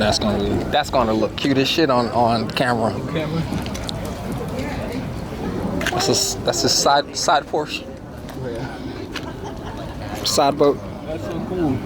That's gonna look cute as shit on camera. That's his side porch. Yeah. Side boat. That's so cool.